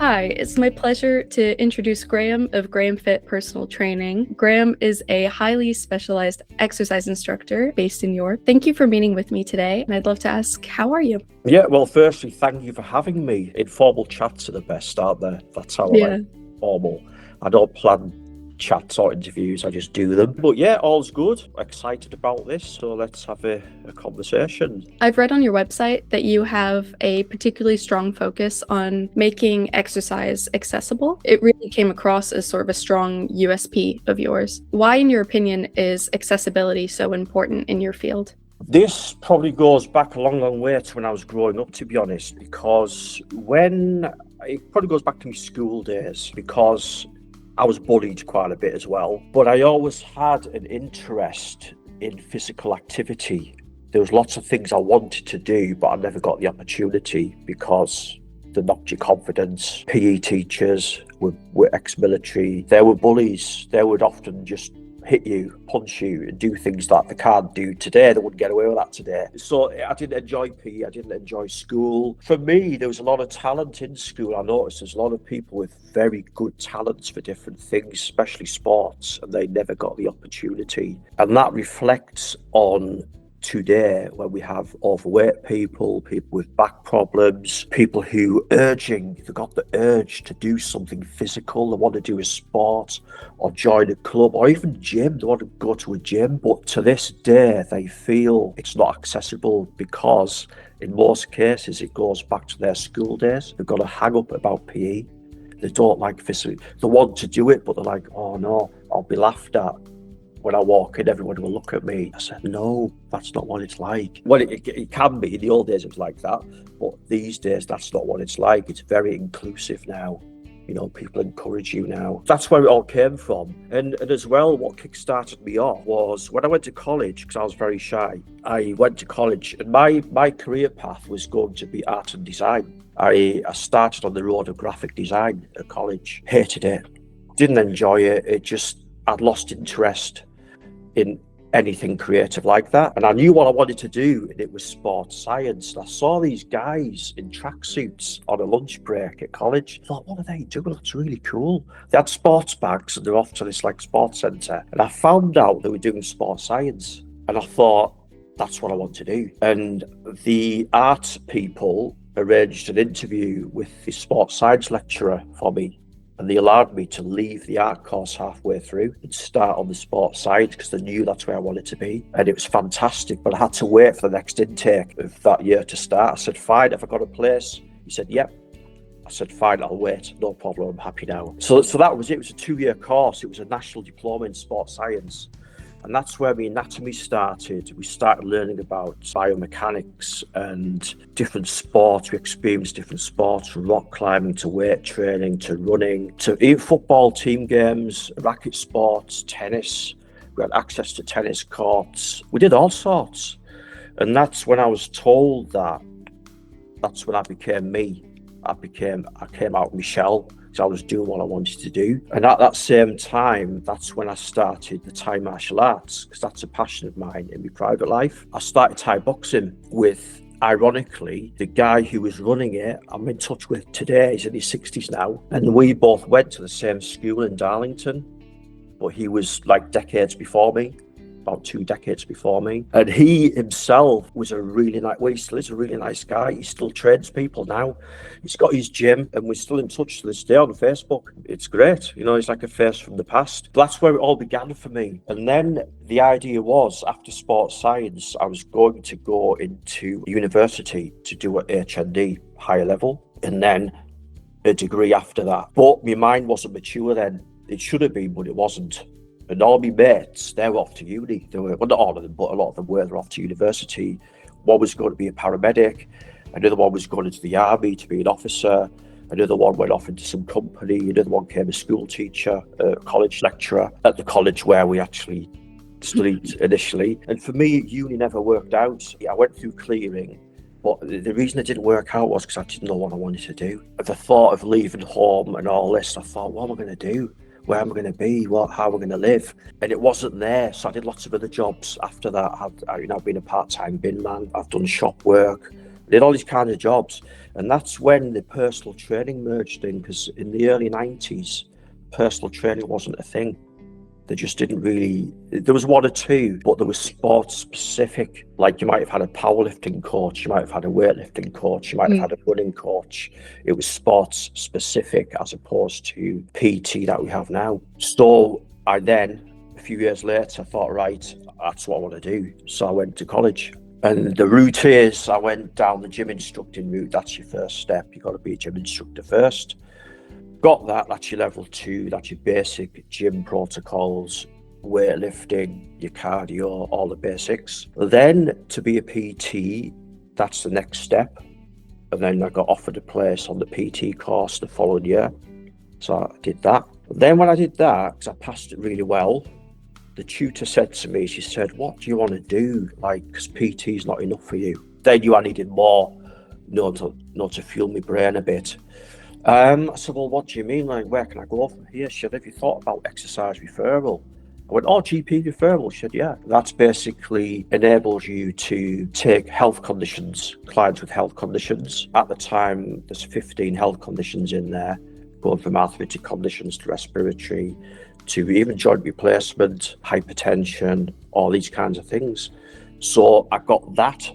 Hi, it's my pleasure to introduce Graham of Graham Fit Personal Training. Graham is a highly specialized exercise instructor based in York. Thank you for meeting with me today, and I'd love to ask, how are you? Yeah, well, firstly, thank you for having me. Informal chats are the best, aren't they? That's how I like Yeah. formal. I don't plan chats or interviews, I just do them. But yeah, all's good. Excited about this, so let's have a conversation. I've read on your website that you have a particularly strong focus on making exercise accessible. It really came across as sort of a strong USP of yours. Why, in your opinion, is accessibility so important in your field? This probably goes back a long, long way to when I was growing up, to be honest, because it probably goes back to my school days, because I was bullied quite a bit as well. But I always had an interest in physical activity. There was lots of things I wanted to do, but I never got the opportunity because they knocked your confidence. PE teachers were ex-military. They were bullies. They would often just hit you, punch you, and do things that they can't do today. They wouldn't get away with that today. So I didn't enjoy PE. I didn't enjoy school. For me, there was a lot of talent in school. I noticed there's a lot of people with very good talents for different things, especially sports, and they never got the opportunity. And that reflects on today, when we have overweight people with back problems, people who they've got the urge to do something physical. They want to do a sport or join a club or even gym. They want to go to a gym. But to this day, they feel it's not accessible because in most cases, it goes back to their school days. They've got a hang up about PE. They don't like physical. They want to do it, but they're like, oh no, I'll be laughed at. When I walk in, everyone will look at me. I said, no, that's not what it's like. Well, it can be. In the old days, it was like that. But these days, that's not what it's like. It's very inclusive now. You know, people encourage you now. That's where it all came from. And as well, what kickstarted me off was when I went to college, because I was very shy. I went to college and my career path was going to be art and design. I started on the road of graphic design at college. Hated it. Didn't enjoy it. I'd lost interest in anything creative like that. And I knew what I wanted to do, and it was sports science. And I saw these guys in tracksuits on a lunch break at college. I thought, what are they doing? That's really cool. They had sports bags and they're off to this like sports centre. And I found out they were doing sports science. And I thought, that's what I want to do. And the art people arranged an interview with the sports science lecturer for me. And they allowed me to leave the art course halfway through and start on the sports side because they knew that's where I wanted to be. And it was fantastic, but I had to wait for the next intake of that year to start. I said, fine, have I got a place? He said, yep. I said, fine, I'll wait. No problem, I'm happy now. So that was it. It was a 2-year course. It was a national diploma in sports science. And that's where my anatomy started. We started learning about biomechanics and different sports. We experienced different sports, from rock climbing to weight training to running to even football team games, racket sports, tennis. We had access to tennis courts. We did all sorts. And that's when I was told that's when I became me. I came out of my shell. I was doing what I wanted to do. And at that same time, that's when I started the Thai martial arts, because that's a passion of mine in my private life. I started Thai boxing with, ironically, the guy who was running it, I'm in touch with today. He's in his 60s now. And we both went to the same school in Darlington, but he was like decades before me. About 2 decades before me. And he himself was a really nice, well, he still is a really nice guy. He still trains people now. He's got his gym and we're still in touch to this day on Facebook. It's great. You know, he's like a face from the past. But that's where it all began for me. And then the idea was, after sports science, I was going to go into university to do an HND, higher level, and then a degree after that. But my mind wasn't mature then. It should have been, but it wasn't. And all my mates, they were off to uni. They were, well, not all of them, but a lot of them were. They're off to university. One was going to be a paramedic. Another one was going into the army to be an officer. Another one went off into some company. Another one became a school teacher, a college lecturer at the college where we actually studied initially. And for me, uni never worked out. I went through clearing, but the reason it didn't work out was because I didn't know what I wanted to do. The thought of leaving home and all this, I thought, what am I going to do? Where am I going to be? How am I going to live? And it wasn't there. So I did lots of other jobs after that. I've been a part-time bin man. I've done shop work. Did all these kinds of jobs. And that's when the personal training merged in, because in the early 90s, personal training wasn't a thing. They just didn't really, there was one or two, but there was sports specific. Like you might have had a powerlifting coach, you might have had a weightlifting coach, you might have had a running coach. It was sports specific as opposed to PT that we have now. So I then, a few years later, thought, right, that's what I want to do. So I went to college. And the route is, I went down the gym instructing route. That's your first step. You've got to be a gym instructor first. Got that, that's your level 2, that's your basic gym protocols, weightlifting, your cardio, all the basics. Then to be a PT, that's the next step. And then I got offered a place on the PT course the following year. So I did that. Then when I did that, because I passed it really well, the tutor said to me, she said, what do you want to do? Like, because PT is not enough for you. They knew I needed more, to fuel my brain a bit. I said, well, what do you mean? Like, where can I go from here? She said, have you thought about exercise referral? I went, oh, GP referral? She said, yeah. That's basically enables you to take health conditions, clients with health conditions. At the time, there's 15 health conditions in there, going from arthritic conditions to respiratory, to even joint replacement, hypertension, all these kinds of things. So I got that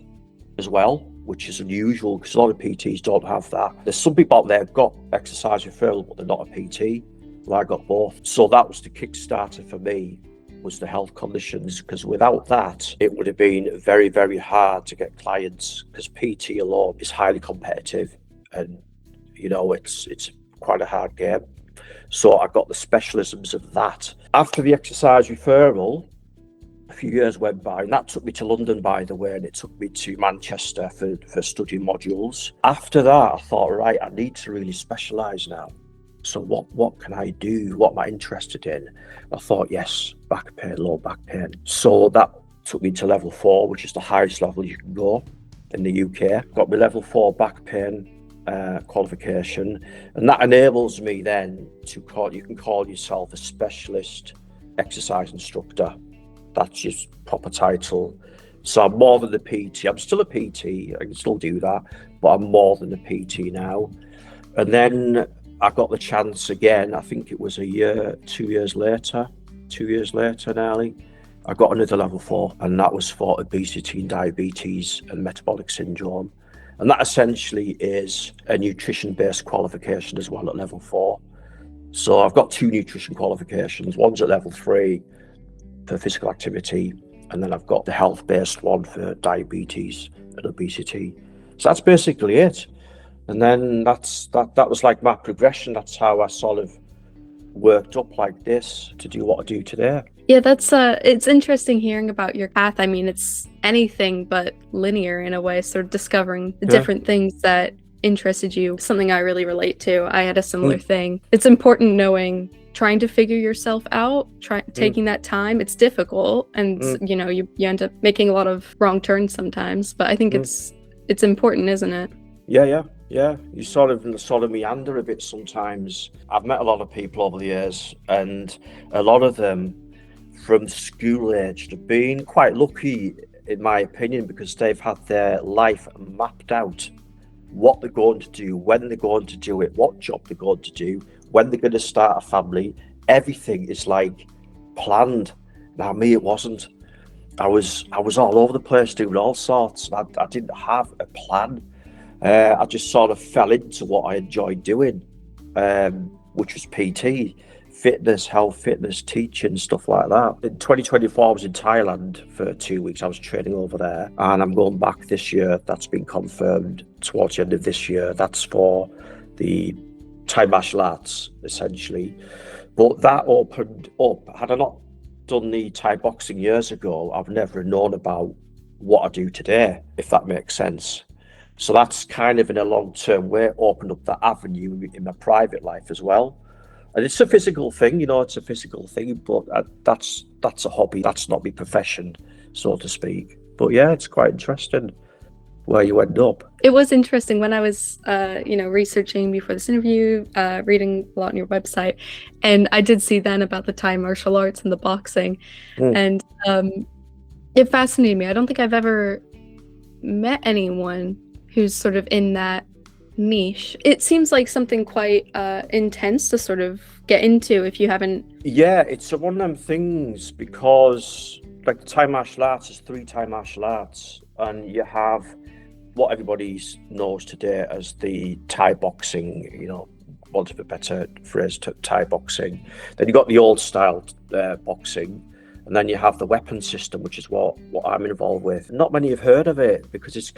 as well, which is unusual because a lot of PTs don't have that. There's some people out there who've got exercise referral, but they're not a PT. Well, I got both. So that was the Kickstarter for me, was the health conditions, because without that, it would have been very, very hard to get clients, because PT alone is highly competitive and, it's quite a hard game. So I got the specialisms of that. After the exercise referral, a few years went by, and that took me to London, by the way, and it took me to Manchester for studying modules. After that, I thought, right, I need to really specialise now. So what can I do? What am I interested in? I thought, yes, back pain, low back pain. So that took me to level 4, which is the highest level you can go in the UK. Got my level 4 back pain qualification, and that enables me then you can call yourself a specialist exercise instructor. That's your proper title. So I'm more than a PT. I'm still a PT, I can still do that, but I'm more than a PT now. And then I got the chance again, I think it was 2 years later nearly, I got another level 4, and that was for obesity and diabetes and metabolic syndrome. And that essentially is a nutrition-based qualification as well at level 4. So I've got 2 nutrition qualifications. One's at level 3 for physical activity, and then I've got the health-based one for diabetes and obesity. So that's basically it. And then that was like my progression. That's how I sort of worked up like this to do what I do today. Yeah, that's it's interesting hearing about your path. I mean, it's anything but linear in a way, sort of discovering the different things that interested you. Something I really relate to. I had a similar thing. It's important trying to figure yourself out, taking that time. It's difficult, and you end up making a lot of wrong turns sometimes, but I think it's important, isn't it? Yeah. You sort of meander a bit sometimes. I've met a lot of people over the years, and a lot of them from school age have been quite lucky, in my opinion, because they've had their life mapped out, what they're going to do, when they're going to do it, what job they're going to do, when they're going to start a family. Everything is like planned. Now, me, it wasn't. I was all over the place doing all sorts. I didn't have a plan. I just sort of fell into what I enjoyed doing, which was PT, fitness, health, fitness, teaching, stuff like that. In 2024, I was in Thailand for 2 weeks. I was training over there, and I'm going back this year. That's been confirmed towards the end of this year. That's for the Thai martial arts, essentially. But that opened up. Had I not done the Thai boxing years ago, I've never known about what I do today, if that makes sense. So that's kind of in a long-term way opened up that avenue in my private life as well. And it's a physical thing, it's a physical thing, but that's a hobby. That's not my profession, so to speak. But yeah, it's quite interesting where you end up. It was interesting when I was, researching before this interview, reading a lot on your website, and I did see then about the Thai martial arts and the boxing, and it fascinated me. I don't think I've ever met anyone who's sort of in that niche. It seems like something quite intense to sort of get into if you haven't. Yeah, it's one of them things because like the Thai martial arts is 3 Thai martial arts, and you have what everybody knows today as the Thai boxing, want of a better phrase, Thai boxing. Then you got the old style boxing, and then you have the weapon system, which is what I'm involved with. Not many have heard of it because it's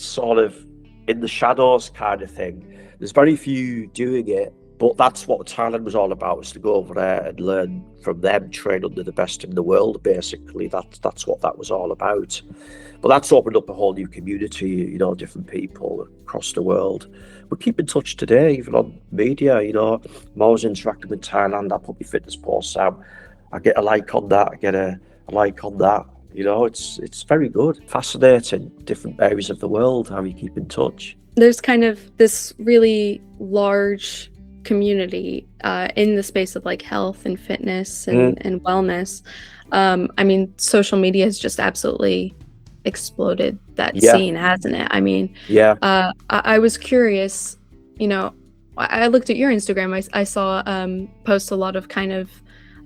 sort of in the shadows kind of thing. There's very few doing it, but that's what Thailand was all about, was to go over there and learn from them, train under the best in the world, basically. That's what that was all about. But that's opened up a whole new community, different people across the world. We keep in touch today, even on media, I'm always interacting with Thailand. I put my fitness posts out. I get a like on that, I get a like on that. It's very good, fascinating, different areas of the world, how you keep in touch. There's kind of this really large community in the space of like health and fitness and wellness. I mean, social media has just absolutely exploded that scene, hasn't it? I mean, I was curious, I looked at your Instagram. I saw post a lot of kind of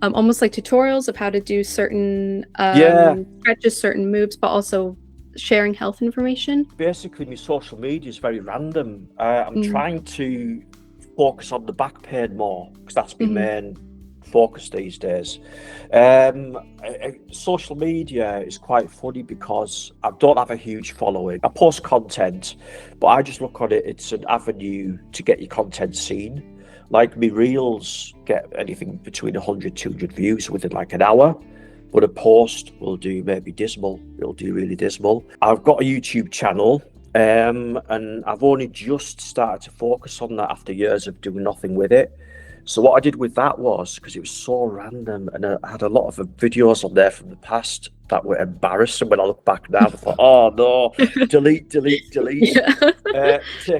almost like tutorials of how to do certain stretches, certain moves, but also sharing health information. Basically, my social media is very random. I'm trying to focus on the back pain more because that's my main focus these days. Social media is quite funny because I don't have a huge following. I post content, but I just look on it, it's an avenue to get your content seen. Like me reels get anything between 100, 200 views within like an hour, but a post will do maybe dismal. It'll do really dismal. I've got a YouTube channel, and I've only just started to focus on that after years of doing nothing with it. So what I did with that was, because it was so random, and I had a lot of videos on there from the past that were embarrassing. When I look back now, I thought, oh no, delete, take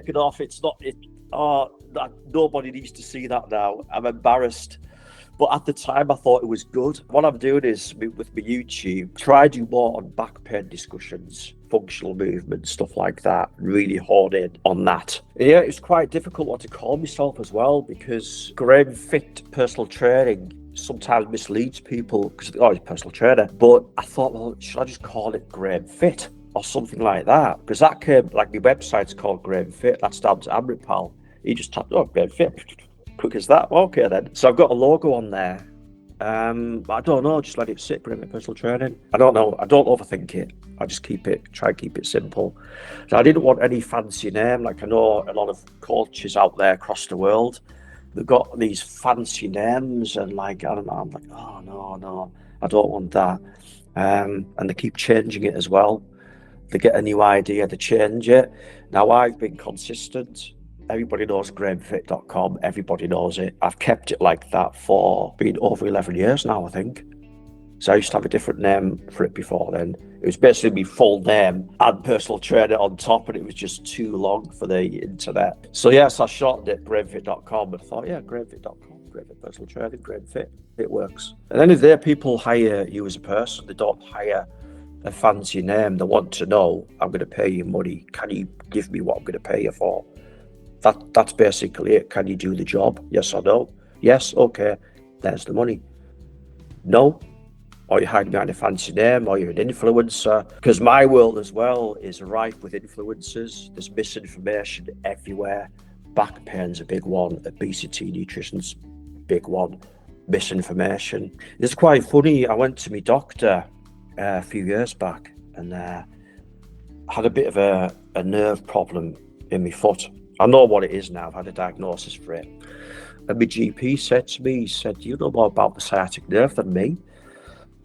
it off. It's not it. Nobody needs to see that now. I'm embarrassed. But at the time, I thought it was good. What I'm doing is, with my YouTube, try to do more on back pain discussions, functional movement, stuff like that, really hone in on that. Yeah, it's quite difficult what to call myself as well, because Graham Fit personal training sometimes misleads people because he's personal trainer. But I thought, well, should I just call it Graham Fit or something like that? Because that came, like, my website's called Graham Fit. That's down to Amritpal. He just tapped, Graham Fit. Quick as that. Okay then. So I've got a logo on there. I don't know, just let it sit, Graham Fit personal training. I don't know. I don't overthink it. I just try and keep it simple. So I didn't want any fancy name. Like, I know a lot of coaches out there across the world, they've got these fancy names, and like, I don't know, I'm like, oh no, I don't want that. And they keep changing it as well. They get a new idea, they change it. Now, I've been consistent. Everybody knows GrahamFit.com. Everybody knows it. I've kept it like that for being over 11 years now, I think. So I used to have a different name for it before then. It was basically my full name and personal trainer on top, and it was just too long for the internet. So yes, I shortened it GrahamFit.com, and I thought, GrahamFit.com, GrahamFit personal training, GrahamFit, it works. And then if their people hire you as a person, they don't hire a fancy name. They want to know, I'm going to pay you money. Can you give me what I'm going to pay you for? That's basically it. Can you do the job? Yes or no? Yes, okay, there's the money. No, or you're hiding behind a fancy name, or you're an influencer. Because my world as well is rife with influencers. There's misinformation everywhere. Back pain's a big one. Obesity, nutrition's a big one. Misinformation. It's quite funny. I went to my doctor a few years back, and had a bit of a nerve problem in my foot. I know what it is now. I've had a diagnosis for it. And my GP said to me, he said, you know more about the sciatic nerve than me.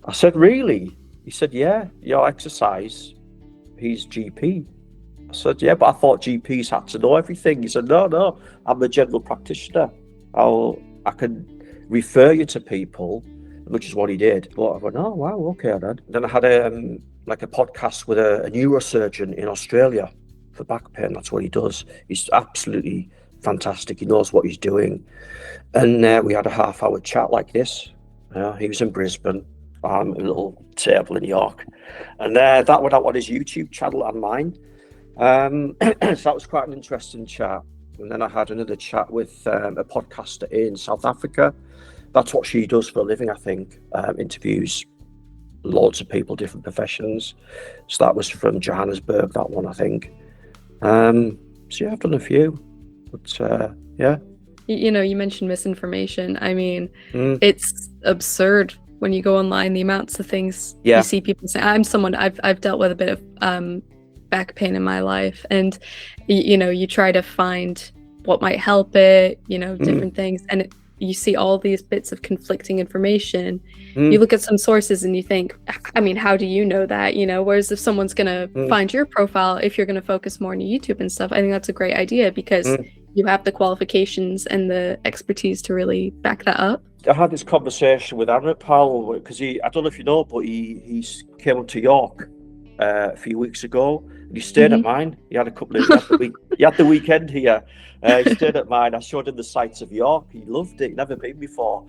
I said, really? He said, yeah, your exercise. He's GP. I said, yeah, but I thought GPs had to know everything. He said, no, I'm a general practitioner. I can refer you to people, which is what he did. But I went, oh, wow, okay then. Then I had a podcast with a neurosurgeon in Australia for back pain. That's what he does. He's absolutely fantastic. He knows what he's doing. And we had a half-hour chat like this. He was in Brisbane. I'm a little table in York. And that went out on his YouTube channel and mine. So that was quite an interesting chat. And then I had another chat with a podcaster in South Africa. That's what she does for a living, I think. Interviews loads of people, different professions. So that was from Johannesburg, that one, I think. So yeah, I've done a few. But yeah. You know, you mentioned misinformation. I mean, Mm, it's absurd when you go online, the amounts of things you yeah. see people say. I've dealt with a bit of back pain in my life, and you know, you try to find what might help it, you know, Mm, different things, and you see all these bits of conflicting information. You mm, look at some sources and you think, I mean, how do you know that? You know, whereas if someone's gonna mm, find your profile, if you're gonna focus more on your YouTube and stuff, I think that's a great idea because mm. you have the qualifications and the expertise to really back that up. I had this conversation with Aaron Powell because I don't know if you know, but he came up to York a few weeks ago and he stayed at Hmm. mine. He had the weekend here. He stayed at mine. I showed him the sights of York. He loved it. He'd never been before.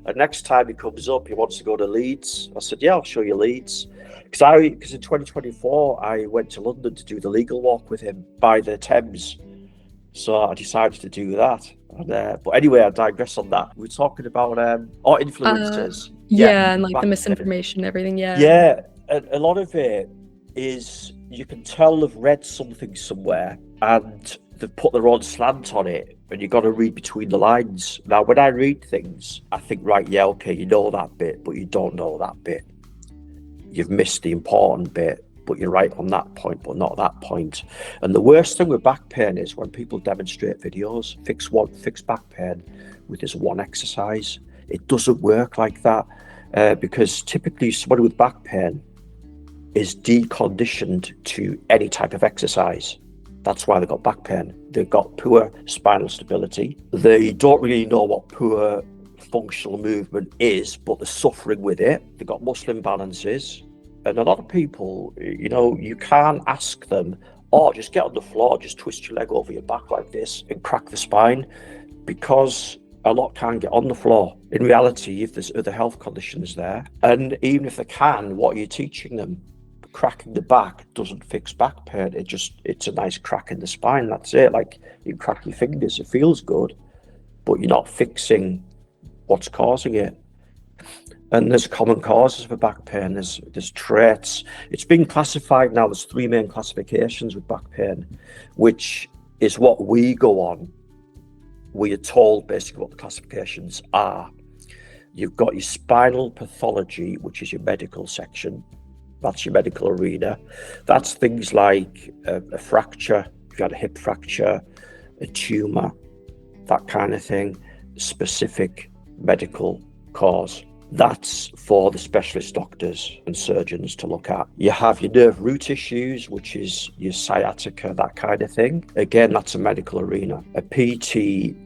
And next time he comes up, he wants to go to Leeds. I said, yeah, I'll show you Leeds. Because in 2024, I went to London to do the legal walk with him by the Thames. So I decided to do that. And, but anyway, I digress on that. We're talking about Uh, influencers. Yeah, yeah, and like the back then. misinformation, everything. Yeah. Yeah, a lot of it is you can tell they've read something somewhere and they've put their own slant on it, and you've got to read between the lines. Now, when I read things, I think, right, yeah, okay, you know that bit, but you don't know that bit. You've missed the important bit, but you're right on that point, but not that point. And the worst thing with back pain is when people demonstrate videos, fix back pain with this one exercise. It doesn't work like that because typically somebody with back pain is deconditioned to any type of exercise. That's why they've got back pain. They've got poor spinal stability. They don't really know what poor functional movement is, but they're suffering with it. They've got muscle imbalances. And a lot of people, you know, you can't ask them, oh, just get on the floor, just twist your leg over your back like this and crack the spine, because a lot can't get on the floor. In reality, if there's other health conditions there, and even if they can, what are you teaching them? Cracking the back doesn't fix back pain. It's a nice crack in the spine. That's it. Like you crack your fingers, it feels good, but you're not fixing what's causing it. And there's common causes for back pain. There's traits. It's been classified now. There's three main classifications with back pain, which is what we go on. We are told basically what the classifications are. You've got your spinal pathology, which is your medical section. That's your medical arena. That's things like a fracture, if you had a hip fracture, a tumor, that kind of thing, specific medical cause. That's for the specialist doctors and surgeons to look at. You have your nerve root issues, which is your sciatica, that kind of thing. Again, that's a medical arena. A PT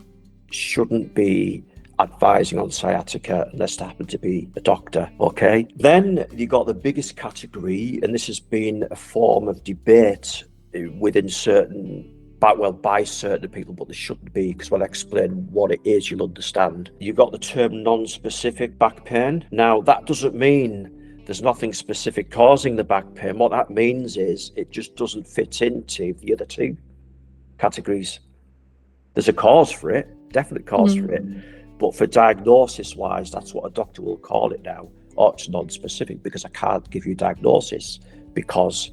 shouldn't be advising on sciatica unless they happen to be a doctor, okay? Then you got the biggest category, and this has been a form of debate within by certain people, but they shouldn't be, because when I explain what it is, you'll understand. You've got the term non-specific back pain. Now, that doesn't mean there's nothing specific causing the back pain. What that means is it just doesn't fit into the other two categories. There's a cause for it, definite cause for it. But for diagnosis-wise, that's what a doctor will call it now. Oh, it's non-specific because I can't give you diagnosis because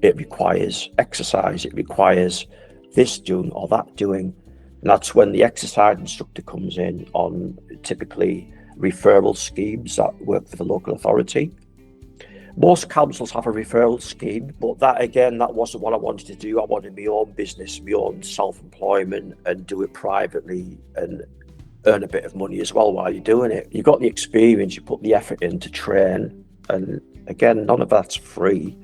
it requires exercise, it requires this doing or that doing. And that's when the exercise instructor comes in on typically referral schemes that work for the local authority. Most councils have a referral scheme, but that wasn't what I wanted to do. I wanted my own business, my own self-employment, and do it privately and earn a bit of money as well while you're doing it. You've got the experience, you put the effort in to train, and again, none of that's free.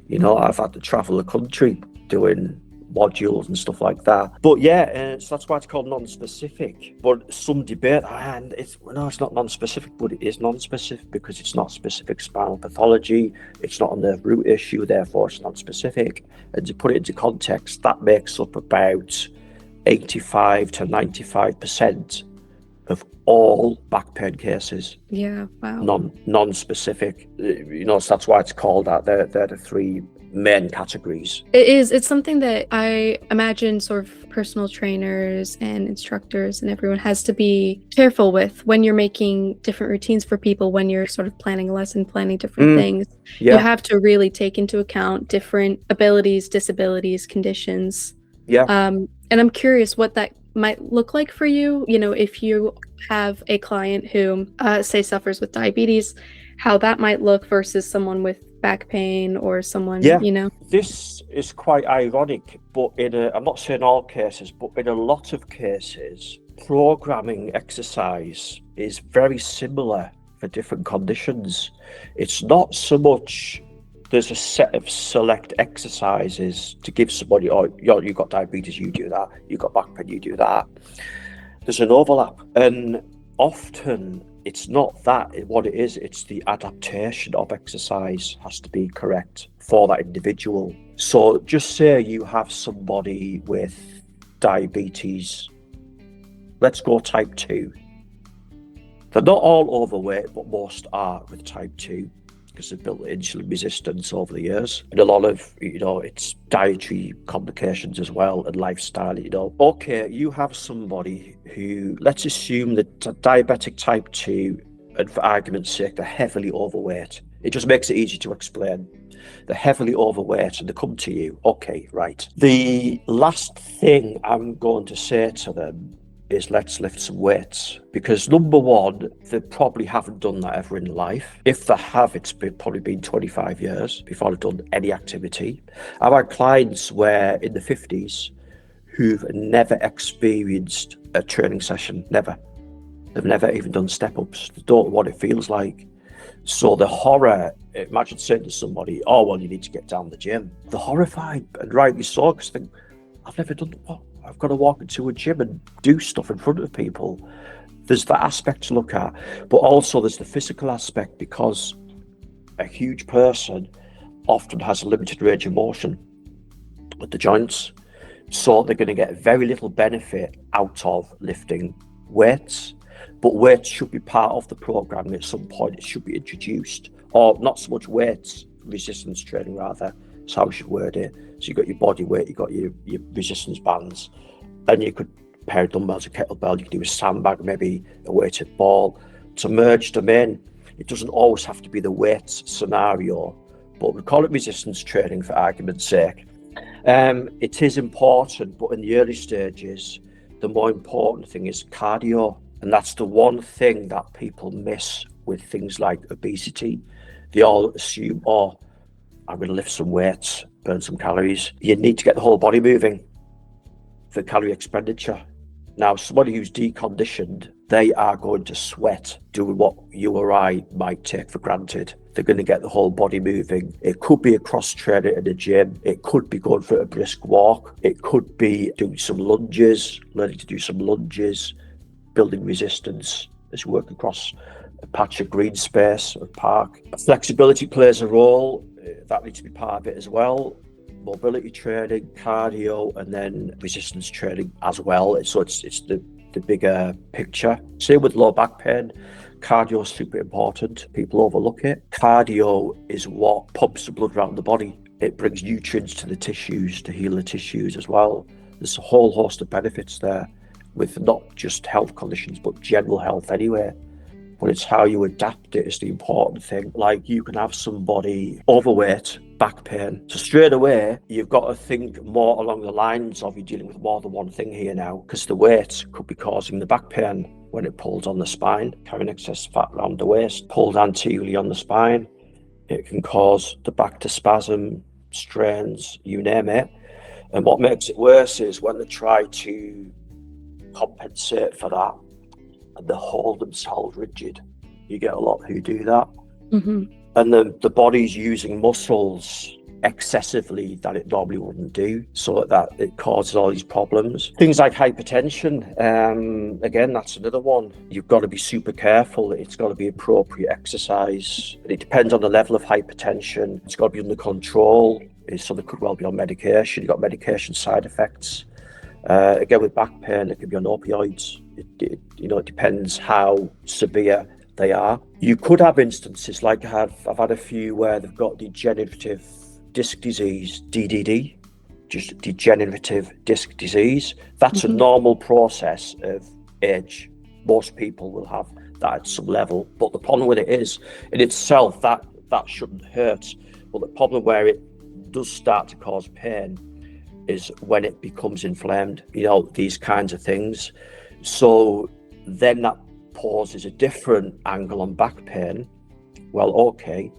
You know, I've had to travel the country doing modules and stuff like that. But yeah, so that's why it's called non-specific. But some debate, and it's not non-specific, but it is non-specific because it's not specific spinal pathology. It's not a nerve root issue, therefore it's non-specific. And to put it into context, that makes up about 85 to 95% of all back pain cases, Yeah, wow. non-specific. So that's why it's called that. They're the three main categories. It is. It's something that I imagine sort of personal trainers and instructors and everyone has to be careful with when you're making different routines for people, when you're sort of planning a lesson, planning different things. You Yeah, have to really take into account different abilities, disabilities, conditions. yeah. And I'm curious what that might look like for you. If you have a client who, say, suffers with diabetes, how that might look versus someone with back pain or someone, Yeah, this is quite ironic, but I'm not saying all cases, but in a lot of cases, programming exercise is very similar for different conditions. It's not so much there's a set of select exercises to give somebody, you've got diabetes, you do that, you've got back pain, you do that. There's an overlap, and often it's not that what it is, it's the adaptation of exercise has to be correct for that individual. So just say you have somebody with diabetes, let's go type 2. They're not all overweight, but most are with type 2 because they've built insulin resistance over the years. And a lot of, it's dietary complications as well and lifestyle, Okay, you have somebody who, let's assume that diabetic type 2, and for argument's sake, they're heavily overweight. It just makes it easy to explain. They're heavily overweight and they come to you. Okay, right. The last thing I'm going to say to them is let's lift some weights, because number one, they probably haven't done that ever in life. If they have, probably been 25 years before they've done any activity. I've had clients where in the 50s who've never experienced a training session, never. They've never even done step-ups. They don't know what it feels like. So the horror, imagine saying to somebody, oh, well, you need to get down the gym. They're horrified, and rightly so, because they think, I've never done what? I've got to walk into a gym and do stuff in front of people. There's that aspect to look at, but also there's the physical aspect, because a huge person often has a limited range of motion with the joints. So they're going to get very little benefit out of lifting weights, but weights should be part of the program at some point. It should be introduced, or not so much weights, resistance training rather. That's how we should word it. So you've got your body weight, you've got your resistance bands, and you could pair of dumbbells, a kettlebell, you could do a sandbag, maybe a weighted ball to merge them in. It doesn't always have to be the weights scenario, but we call it resistance training for argument's sake. It is important, but in the early stages, the more important thing is cardio. And that's the one thing that people miss with things like obesity. They all assume, oh, I'm going to lift some weights, burn some calories. You need to get the whole body moving for calorie expenditure. Now, somebody who's deconditioned, they are going to sweat doing what you or I might take for granted. They're going to get the whole body moving. It could be a cross trainer in a gym. It could be going for a brisk walk. It could be doing some lunges, learning to do some lunges, building resistance as you work across a patch of green space or park. Flexibility plays a role. That needs to be part of it as well. Mobility training, cardio, and then resistance training as well. So it's the bigger picture. Same with low back pain. Cardio is super important. People overlook it. Cardio is what pumps the blood around the body. It brings nutrients to the tissues to heal the tissues as well. There's a whole host of benefits there with not just health conditions, but general health anyway. But it's how you adapt it is the important thing. Like, you can have somebody overweight, back pain. So straight away, you've got to think more along the lines of you're dealing with more than one thing here now, because the weight could be causing the back pain when it pulls on the spine, carrying excess fat around the waist, pulled anteriorly on the spine. It can cause the back to spasm, strains, you name it. And what makes it worse is when they try to compensate for that and they hold themselves rigid. You get a lot who do that. Mm-hmm. And the body's using muscles excessively that it normally wouldn't do, so that it causes all these problems. Things like hypertension, again, that's another one. You've got to be super careful. It's got to be appropriate exercise. It depends on the level of hypertension. It's got to be under control. So they could well be on medication. You've got medication side effects. Again, with back pain, it could be on opioids. It depends how severe they are. You could have instances like I've had a few where they've got degenerative disc disease, DDD, just degenerative disc disease. That's a normal process of age. Most people will have that at some level, but the problem with it is, in itself, that shouldn't hurt. But the problem where it does start to cause pain is when it becomes inflamed, these kinds of things. So then that poses a different angle on back pain. Well, okay,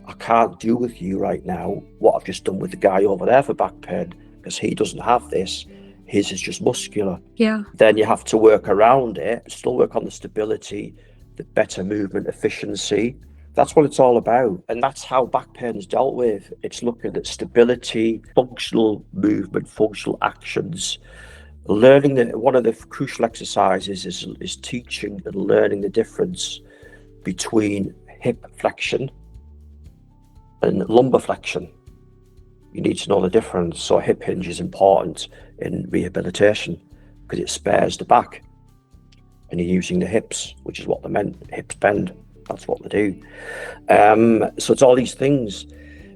I can't do with you right now what I've just done with the guy over there for back pain, because he doesn't have this. His is just muscular. Yeah. Then you have to work around it, still work on the stability, the better movement efficiency. That's what it's all about. And that's how back pain is dealt with. It's looking at stability, functional movement, functional actions. Learning that one of the crucial exercises is teaching and learning the difference between hip flexion and lumbar flexion. You need to know the difference. So a hip hinge is important in rehabilitation because it spares the back, and you're using the hips, which is what they meant. Hips bend. That's what they do. So it's all these things.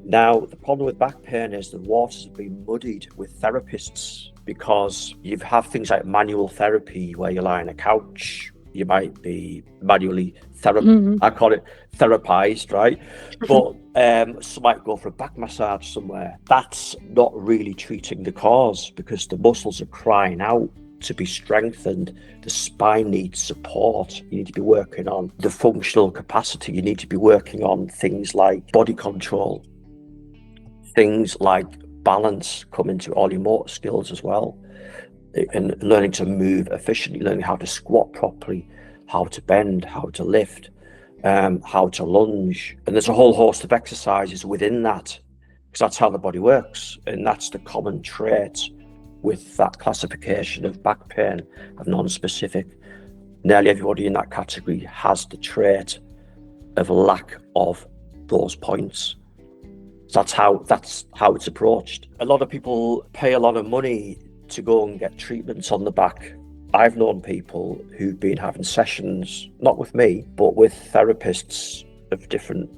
Now, the problem with back pain is the waters have been muddied with therapists, because you have things like manual therapy where you lie on a couch. You might be manually I call it therapized, right? But some might go for a back massage somewhere. That's not really treating the cause, because the muscles are crying out to be strengthened. The spine needs support. You need to be working on the functional capacity. You need to be working on things like body control, things like balance, come into all your motor skills as well, and learning to move efficiently, learning how to squat properly, how to bend, how to lift, how to lunge. And there's a whole host of exercises within that, because that's how the body works. And that's the common trait with that classification of back pain, of non-specific. Nearly everybody in that category has the trait of lack of those points. So that's how it's approached. A lot of people pay a lot of money to go and get treatments on the back. I've known people who've been having sessions, not with me, but with therapists of different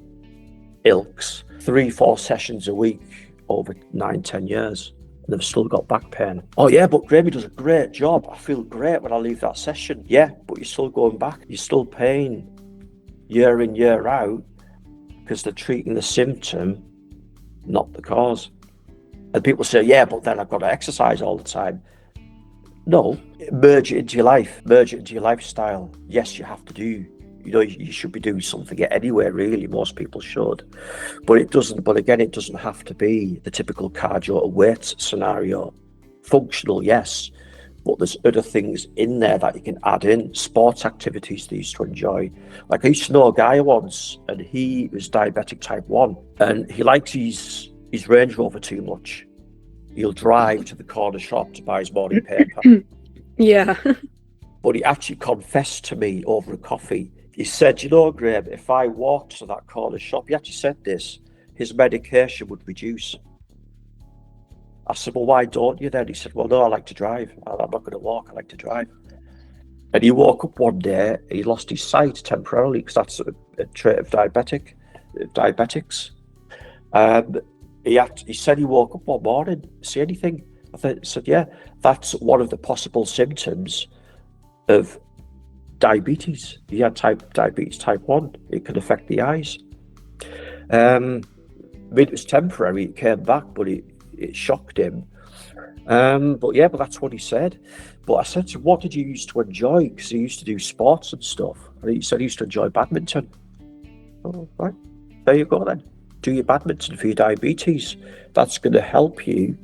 ilks, 3-4 sessions a week over 9-10 years, and they've still got back pain. Oh yeah, but Grammy does a great job. I feel great when I leave that session. Yeah, but you're still going back. You're still paying year in, year out, because they're treating the symptom, not the cause. And people say, yeah, but then I've got to exercise all the time. No, merge it into your life, merge it into your lifestyle. Yes, you have to do, you should be doing something anywhere, really. Most people should. But it doesn't have to be the typical cardio or weight scenario. Functional, yes, but there's other things in there that you can add in. Sports activities they used to enjoy. Like I used to know a guy once, and he was diabetic type 1, and he likes his Range Rover too much. He'll drive to the corner shop to buy his morning paper. Yeah. But he actually confessed to me over a coffee. He said, Graham, if I walked to that corner shop, he actually said this, his medication would reduce. I said, well, why don't you then? He said, well, no, I like to drive. I'm not going to walk, I like to drive. And he woke up one day, he lost his sight temporarily, because that's a trait of diabetics. He said he woke up one morning, didn't see anything. I said, yeah, that's one of the possible symptoms of diabetes. He had diabetes type 1. It can affect the eyes. It was temporary, it came back, but it shocked him. But that's what he said. But I said to him, what did you used to enjoy? Because he used to do sports and stuff. And he said he used to enjoy badminton. Oh, right. There you go then. Do your badminton for your diabetes. That's going to help you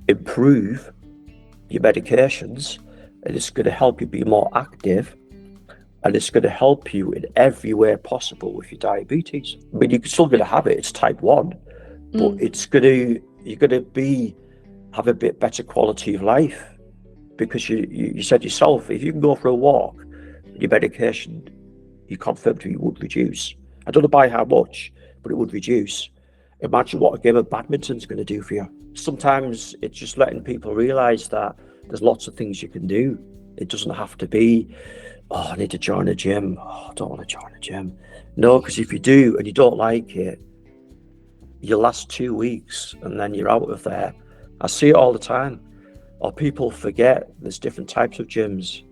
improve your medications, and it's going to help you be more active, and it's going to help you in every way possible with your diabetes. I mean, you're still going to have it. It's type 1, but you're going to have a bit better quality of life, because you said yourself, if you can go for a walk, your medication, you confirmed to me, would reduce. I don't know by how much, but it would reduce. Imagine what a game of badminton is going to do for you. Sometimes it's just letting people realise that there's lots of things you can do It doesn't have to be, oh, I need to join a gym. Oh, I don't want to join a gym. No, because if you do and you don't like it, you'll last 2 weeks and then you're out of there. I see it all the time. Or people forget there's different types of gyms.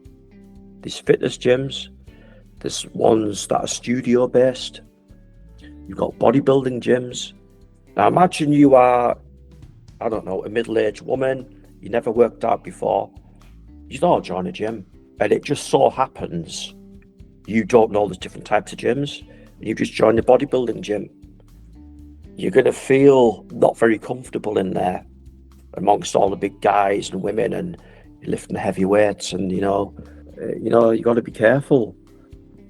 There's fitness gyms. There's ones that are studio based. You've got bodybuilding gyms. Now imagine you are, I don't know, a middle-aged woman, you never worked out before, you don't join a gym. And it just so happens you don't know there's different types of gyms. You just joined a bodybuilding gym. You're going to feel not very comfortable in there amongst all the big guys and women and lifting heavy weights, and you got to be careful.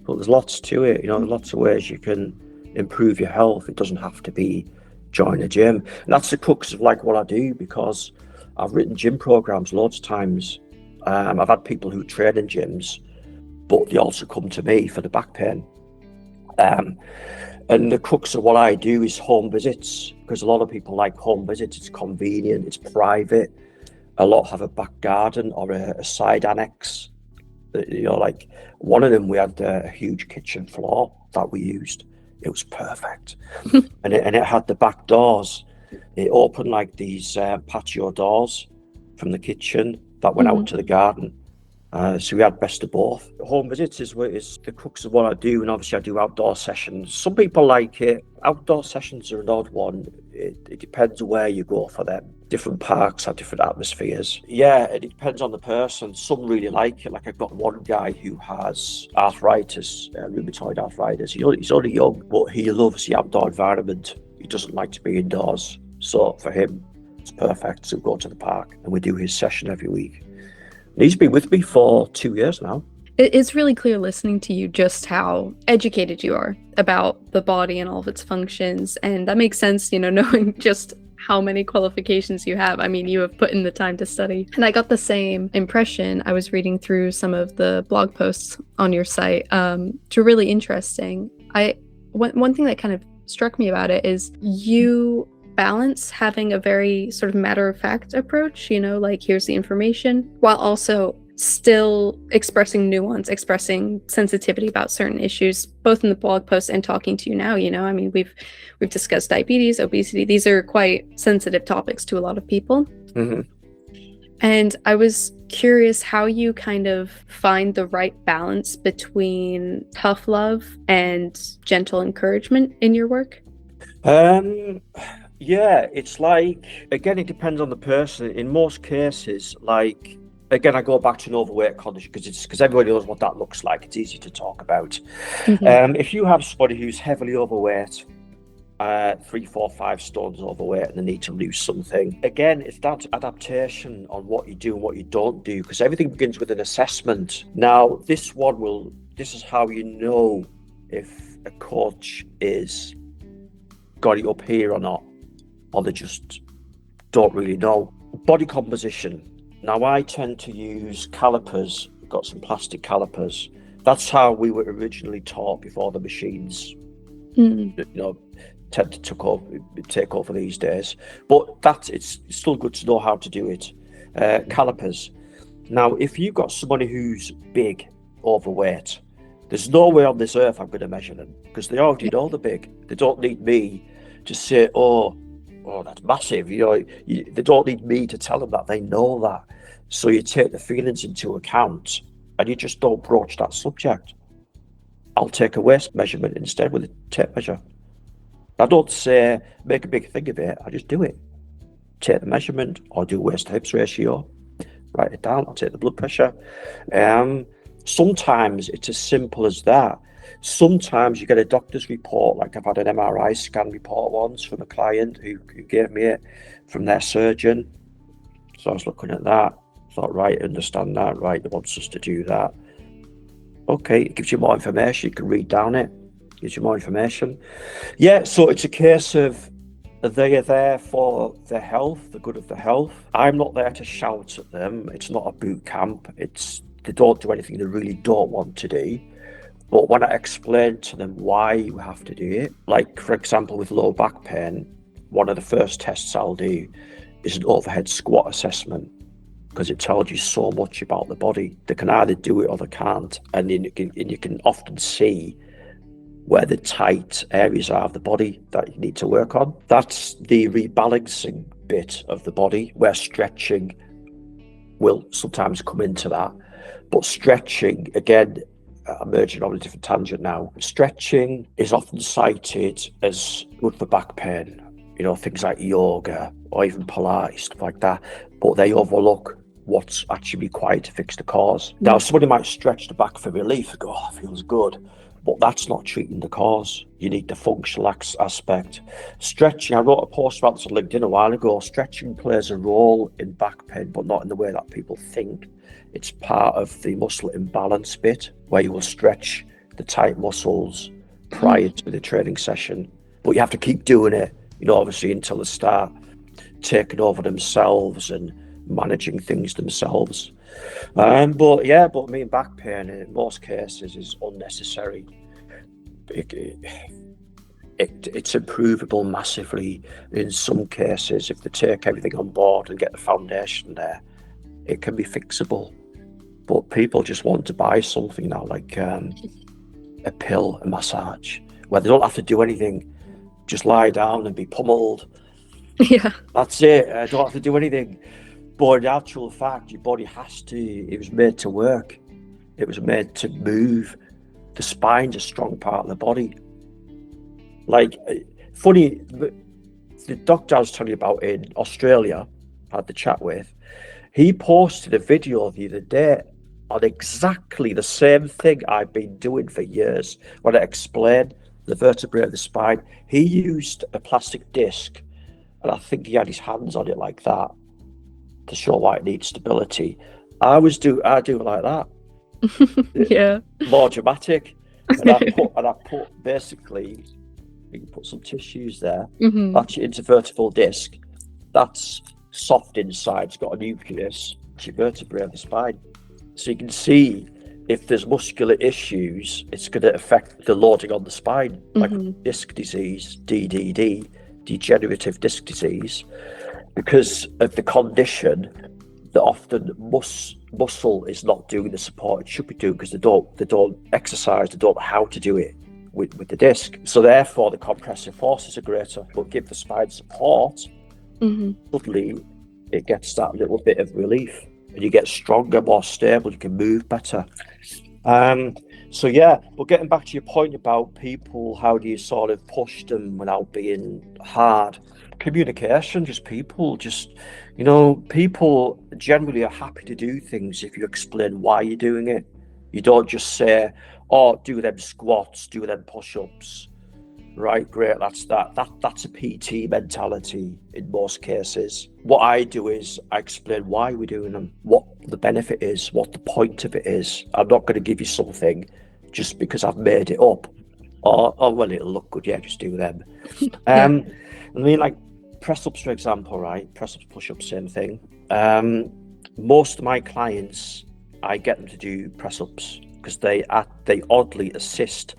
But there's lots to it, there's lots of ways you can improve your health. It doesn't have to be join a gym. And that's the crux of like what I do, because I've written gym programs loads of times. I've had people who train in gyms, but they also come to me for the back pain. And the crux of what I do is home visits, because a lot of people like home visits. It's convenient, it's private. A lot have a back garden or a side annex. Like one of them, we had a huge kitchen floor that we used. It was perfect. and it had the back doors. It opened like these patio doors from the kitchen that went out to the garden. So we had best of both. Home visits is the crux of what I do, and obviously I do outdoor sessions. Some people like it. Outdoor sessions are an odd one. It depends where you go for them. Different parks have different atmospheres. Yeah, it depends on the person. Some really like it. Like I've got one guy who has arthritis, rheumatoid arthritis. He's only young, but he loves the outdoor environment. He doesn't like to be indoors. So for him, it's perfect to go to the park, and we do his session every week. He's been with me for 2 years now. It's really clear listening to you just how educated you are about the body and all of its functions. And that makes sense, knowing just how many qualifications you have. I mean, you have put in the time to study. And I got the same impression. I was reading through some of the blog posts on your site, which are really interesting. One thing that kind of struck me about it is you balance having a very sort of matter-of-fact approach, like here's the information, while also still expressing nuance, expressing sensitivity about certain issues, both in the blog post and talking to you now. I mean, we've discussed diabetes, obesity. These are quite sensitive topics to a lot of people. Mm-hmm. And I was curious how you kind of find the right balance between tough love and gentle encouragement in your work. Yeah, it's like, again, it depends on the person. In most cases, like, again, I go back to an overweight condition because everybody knows what that looks like. It's easy to talk about. Mm-hmm. If you have somebody who's heavily overweight, 3, 4, 5 stones overweight, and they need to lose something, again, it's that adaptation on what you do and what you don't do, because everything begins with an assessment. Now, this is how you know if a coach is got it up here or not, or they just don't really know. Body composition. Now, I tend to use calipers. We've got some plastic calipers. That's how we were originally taught before the machines, tend to take over these days. But it's still good to know how to do it. Calipers. Now, if you've got somebody who's big, overweight, there's no way on this earth I'm going to measure them, because they already know they're big. They don't need me to say, oh, that's massive. They don't need me to tell them that. They know that. So you take the feelings into account, and you just don't broach that subject. I'll take a waist measurement instead with a tape measure. I don't say make a big thing of it. I just do it. Take the measurement, or do waist to hips ratio. Write it down. I'll take the blood pressure. Sometimes it's as simple as that. Sometimes you get a doctor's report, like I've had an MRI scan report once from a client who gave me it from their surgeon. So I was looking at that, thought, right, understand that, right, they want us to do that. Okay, it gives you more information, you can read down it, gives you more information. Yeah, so it's a case of they are there for their health, the good of their health. I'm not there to shout at them. It's not a boot camp. They don't do anything they really don't want to do. But when I explain to them why you have to do it, like for example with low back pain, one of the first tests I'll do is an overhead squat assessment, because it tells you so much about the body. They can either do it or they can't, and you can often see where the tight areas are of the body that you need to work on. That's the rebalancing bit of the body, where stretching will sometimes come into that. But stretching, again, I'm merging on a different tangent now. Stretching is often cited as good for back pain, things like yoga or even Pilates, stuff like that. But they overlook what's actually required to fix the cause. Now, somebody might stretch the back for relief and go, oh, it feels good. But that's not treating the cause. You need the functional aspect. Stretching, I wrote a post about this on LinkedIn a while ago. Stretching plays a role in back pain, but not in the way that people think. It's part of the muscle imbalance bit, where you will stretch the tight muscles prior to the training session. But you have to keep doing it, obviously, until they start taking over themselves and managing things themselves. But I mean, back pain in most cases is unnecessary. It's improvable massively in some cases if they take everything on board and get the foundation there. It can be fixable, but people just want to buy something now, like a pill, a massage, where they don't have to do anything, just lie down and be pummeled. Yeah, that's it. I don't have to do anything. But in actual fact, your body it was made to work. It was made to move. The spine's a strong part of the body. Like, funny, the doctor I was telling you about in Australia, I had the chat with, he posted a video the other day on exactly the same thing I've been doing for years. When I explained the vertebrae of the spine, he used a plastic disc, and I think he had his hands on it like that to show why it needs stability. I do it like that. Yeah. More dramatic. And I put basically, you can put some tissues there. That's your intervertebral disc. That's soft inside. It's got a nucleus. It's your vertebrae of the spine. So you can see if there's muscular issues, it's going to affect the loading on the spine, like disc disease, DDD, degenerative disc disease. Because of the condition, that often muscle is not doing the support it should be doing, because they don't exercise, they don't know how to do it with the disc. So therefore, the compressive forces are greater, but give the spine support. Suddenly, it gets that little bit of relief, and you get stronger, more stable. You can move better. But getting back to your point about people, how do you sort of push them without being hard? Communication, people generally are happy to do things if you explain why you're doing it. You don't just say, oh, do them squats, do them push-ups, right, great, that's a PT mentality in most cases. What I do is I explain why we're doing them, what the benefit is, what the point of it is. I'm not going to give you something just because I've made it up, or well, it'll look good, just do them. I mean, like press-ups, for example, right? Press-ups, push-ups, same thing. Most of my clients, I get them to do press-ups because they oddly assist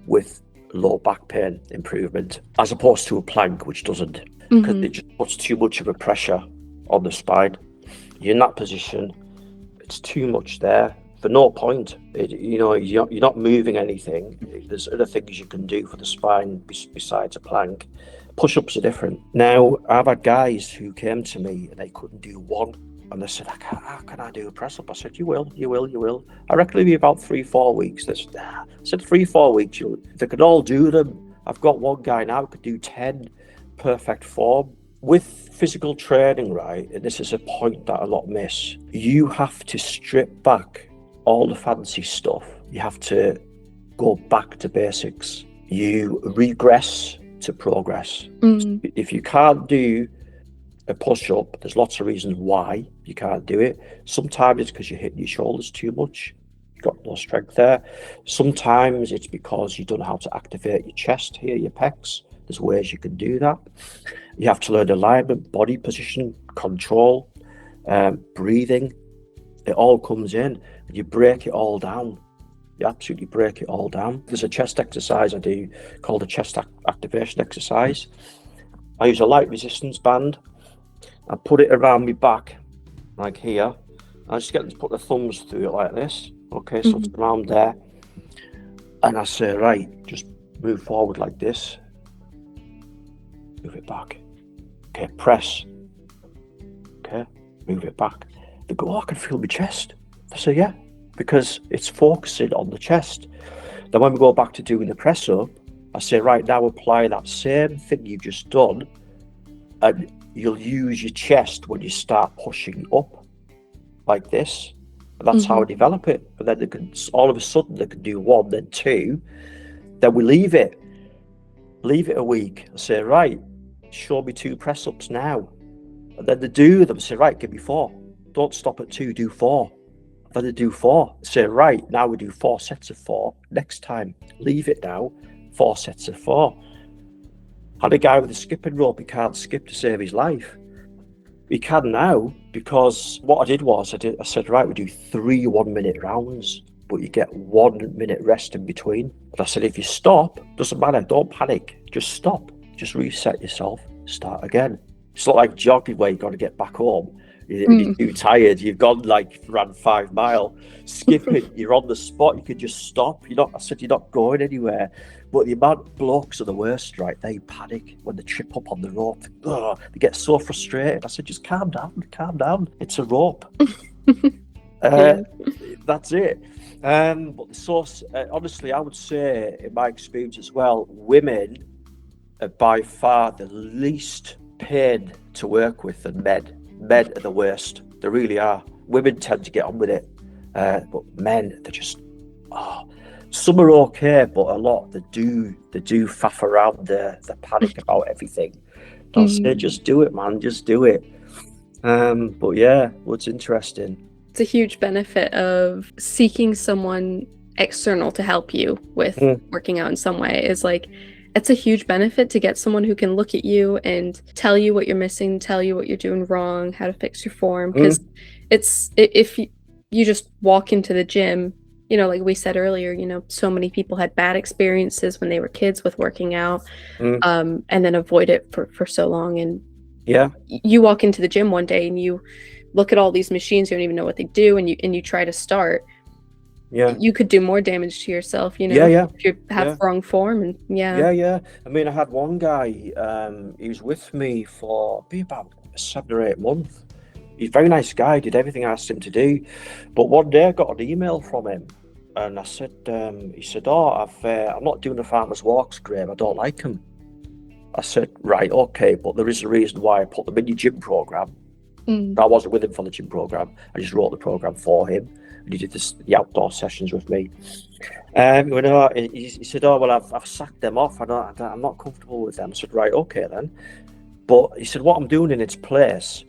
with low back pain improvement, as opposed to a plank, which doesn't, because it just puts too much of a pressure on the spine. You're in that position, it's too much there for no point. You're not moving anything. There's other things you can do for the spine besides a plank. Push-ups are different. Now, I've had guys who came to me and they couldn't do one, and they said, how can I do a press-up? I said, you will. I reckon it'll be about 3-4 weeks. I said 3-4 weeks, they can all do them. I've got one guy now who could do 10, perfect form. With physical training, right, and this is a point that a lot miss, you have to strip back all the fancy stuff. You have to go back to basics. You regress to progress. If you can't do a push-up, there's lots of reasons why you can't do it. Sometimes it's because you're hitting your shoulders too much. You've got no strength there. Sometimes it's because you don't know how to activate your chest here, your pecs. There's ways you can do that. You have to learn alignment, body position, control, breathing. It all comes in. You break it all down. You absolutely break it all down. There's a chest exercise I do called a chest activation exercise. I use a light resistance band. I put it around my back, like here, I just get them to put their thumbs through it like this. Okay, so it's Mhm. around there. And I say, right, just move forward like this. Move it back. Okay, press. Okay, move it back. They go, oh, I can feel my chest. I say, yeah, because it's focusing on the chest. Then when we go back to doing the press up, I say, right, now apply that same thing you've just done, and you'll use your chest when you start pushing up like this. And that's how I Mhm. develop it. And then they can, all of a sudden, they can do one, then two. Then we leave it a week. I say, right, show me 2 press ups now. And then they do them, say, right, give me 4. Don't stop at 2, do 4. Then they do 4. Say, right, now we do 4 sets of 4. Next time, leave it now, 4 sets of 4. Had a guy with a skipping rope, he can't skip to save his life. He can now, because what I did was, I said, right, we do 3 1-minute rounds, but you get 1 minute rest in between. And I said, if you stop, doesn't matter, don't panic, just stop, just reset yourself, start again. It's not like jogging where you've got to get back home. You're too tired, you've gone ran 5 mile. Skipping, you're on the spot, you could just stop. I said, you're not going anywhere. But the amount of blokes are the worst, right? They panic when they trip up on the rope. Ugh, they get so frustrated. I said, just calm down. It's a rope. Yeah. That's it. But the source, honestly, I would say, in my experience as well, women are by far the least pain to work with than men. Men are the worst. They really are. Women tend to get on with it, but men, they're just, oh, some are okay, but a lot they do faff around. They panic about everything. I'll say, Mhm. just do it, man. Just do it. But yeah, what's interesting. It's a huge benefit of seeking someone external to help you with Mm, working out in some way is like it's a huge benefit to get someone who can look at you and tell you what you're missing, tell you what you're doing wrong, how to fix your form. Because mm, if you just walk into the gym, like we said earlier, so many people had bad experiences when they were kids with working out, mm. and then avoid it for so long. And Yeah, you walk into the gym one day and you look at all these machines, you don't even know what they do, and you try to start, yeah, you could do more damage to yourself, yeah, yeah, if you have yeah. wrong form. And yeah. Yeah. I mean, I had one guy, he was with me for be about 7 or 8 months. He's a very nice guy, did everything I asked him to do. But one day I got an email from him and I said, he said, oh, I'm not doing the farmer's walks, Graham, I don't like them. I said, right, okay, but there is a reason why I put them in your gym program. Mm. I wasn't with him for the gym program. I just wrote the program for him. And he did the outdoor sessions with me. He said, "Oh well, I've sacked them off. I'm not comfortable with them." I said, "Right, okay then." But he said, "What I'm doing in its place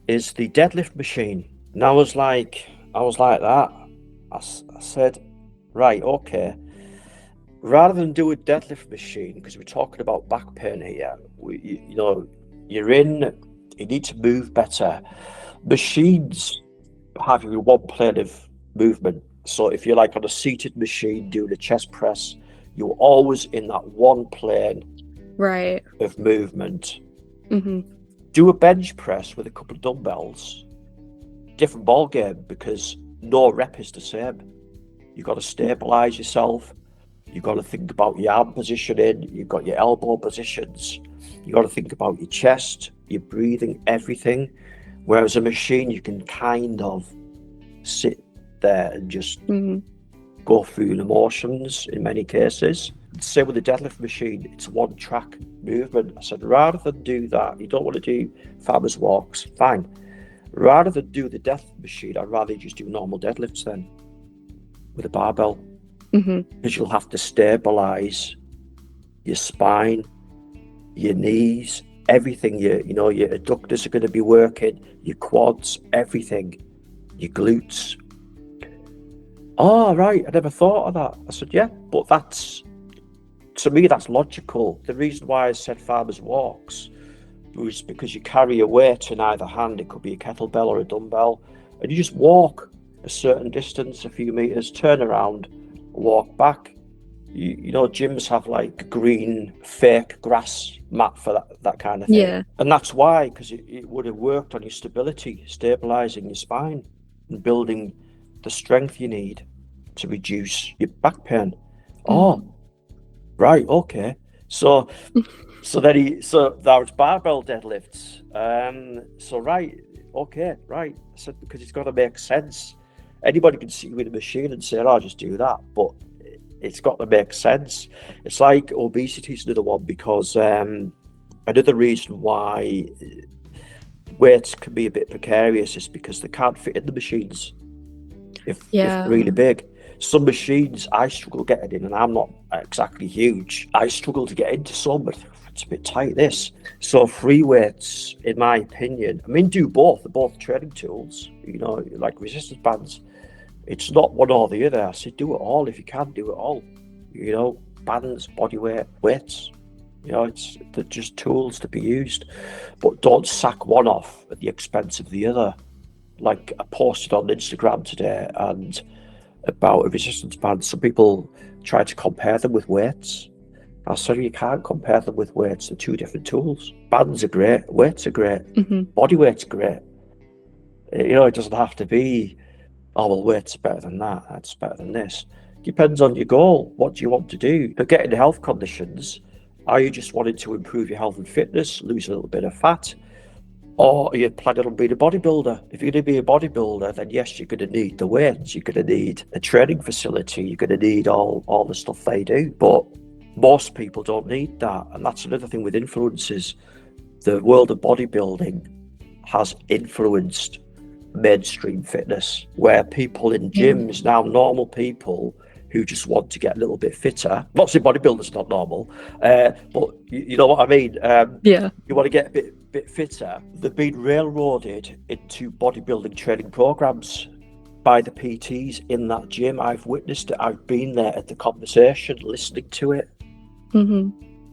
is the deadlift machine." And I was like that. I said, "Right, okay." Rather than do a deadlift machine, because we're talking about back pain here, you need to move better. Machines have you in one plane of movement. So if you're like on a seated machine doing a chest press, you're always in that one plane Right. of movement. Hmm. Do a bench press with a couple of dumbbells, different ball game because no rep is the same. You've got to stabilize yourself. You've got to think about your arm positioning. You've got your elbow positions. You've got to think about your chest, your breathing, everything. Whereas a machine, you can kind of sit there and just Hmm. go through the motions in many cases. Same with the deadlift machine, it's one track movement. I said, rather than do that, you don't want to do farmers walks, fine. Rather than do the deadlift machine, I'd rather just do normal deadlifts then with a barbell Hmm. because you'll have to stabilize your spine, your knees, everything. Your adductors are going to be working, your quads, everything, your glutes. Oh, right, I never thought of that. I said, yeah, but to me, that's logical. The reason why I said farmers walks was because you carry a weight in either hand. It could be a kettlebell or a dumbbell, and you just walk a certain distance, a few meters, turn around, walk back. Gyms have like green fake grass mat for that kind of thing. Yeah. And that's why, because it would have worked on your stability, stabilizing your spine. and building the strength you need to reduce your back pain. Mhm. Oh, right, okay. So that was barbell deadlifts. So right, okay, right. I said, because it's got to make sense. Anybody can see you in a machine and say, "Oh, just do that," but it's got to make sense. It's like obesity is another one, because another reason why weights can be a bit precarious is because they can't fit in the machines if they're Yeah. really big. Some machines I struggle getting in, and I'm not exactly huge. I struggle to get into some, but it's a bit tight, this. So free weights, in my opinion, I mean, do both. They're both training tools, like resistance bands. It's not one or the other. I say do it all if you can. Do it all. Bands, body weight, weights. They're just tools to be used, but don't sack one off at the expense of the other. Like I posted on Instagram today and about a resistance band. Some people try to compare them with weights. I said you can't compare them with weights. They're two different tools. Bands are great, weights are great, body weight's great. It doesn't have to be, oh well, weight's better than that, that's better than this. Depends on your goal. What do you want to do? For getting health conditions, are you just wanting to improve your health and fitness, lose a little bit of fat? Or are you planning on being a bodybuilder? If you're going to be a bodybuilder, then yes, you're going to need the weights. You're going to need a training facility. You're going to need all the stuff they do. But most people don't need that. And that's another thing with influencers. The world of bodybuilding has influenced mainstream fitness, where people in Yeah. gyms now, normal people who just want to get a little bit fitter. Not saying bodybuilders not normal, but you know what I mean. Yeah. You want to get a bit fitter. They've been railroaded into bodybuilding training programs by the PTs in that gym. I've witnessed it. I've been there at the conversation, listening to it.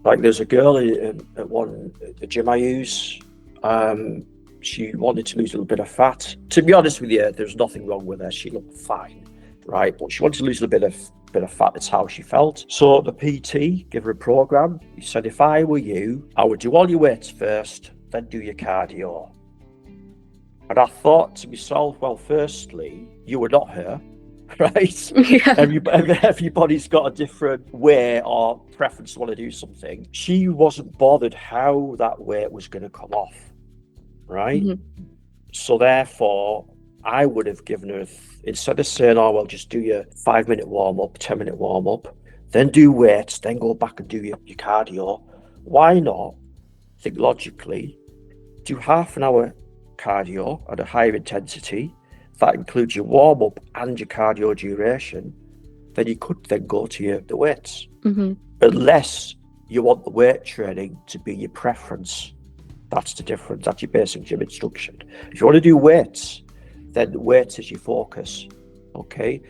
Like there's a girl at the gym I use. She wanted to lose a little bit of fat. To be honest with you, there's nothing wrong with her. She looked fine, right? But she wanted to lose a bit of fat. That's how she felt. So the PT gave her a program. He said, if I were you, I would do all your weights first, then do your cardio. And I thought to myself, well, firstly, you were not her, right? Yeah. Everybody's got a different way or preference to want to do something. She wasn't bothered how that weight was going to come off, right? So therefore, I would have given her, instead of saying, oh, well, just do your 5-minute warm-up, 10-minute warm-up, then do weights, then go back and do your cardio. Why not think logically, do half an hour cardio at a higher intensity, that includes your warm-up and your cardio duration, then you could then go to the weights. Unless you want the weight training to be your preference. That's the difference. That's your basic gym instruction. If you want to do weights, then weights is your focus, okay?